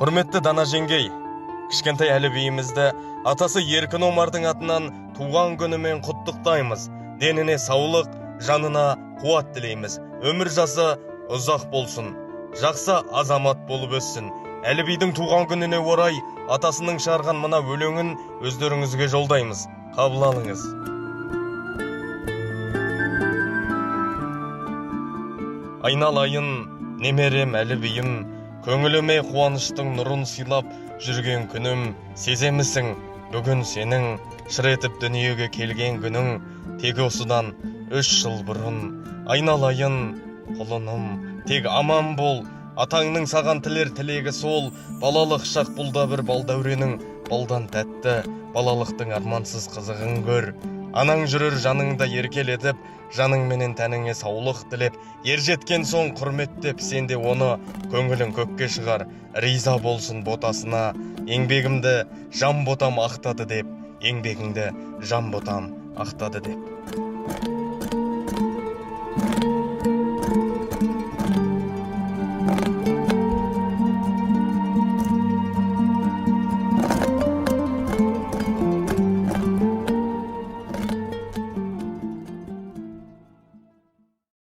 Құрметті Дана жеңгей, кішкентай Әлібиімізді атасы Еркін Омардың атынан туған күнімен құттықтаймыз. Деніне саулық, жанына қуат тілейміз. Өмір жасы ұзақ болсын, жақсы азамат болып өссін. Әлібидің туған күніне орай атасының шығарған мына өлеңін өздеріңізге жолдаймыз. Қабыл алыңыз. Айналайын, немерем Әлібиім, көңіліме қуаныштың нұрын сыйлап жүрген күнім. Сеземісің, бүгін сенің шыр етіп дүниеге келген күнің. Тек осыдан 3 жыл бұрын. Айналайын, құлыным, тек аман бол. Атаңның саған тілер тілегі сол. Балалық шақ бұл да бір балдәуренің. Балдан тәтті, балалықтың армансыз қызығын көр. Анаң жүрер жаныңда еркелетіп, жаның менен тәніңе саулық тілеп, ер жеткен соң құрметтеп, сенде оны көңілің көкке шығар. Риза болсын ботасына, еңбегімді жан ботам ақтады деп, еңбегіңді жан ботам ақтады деп.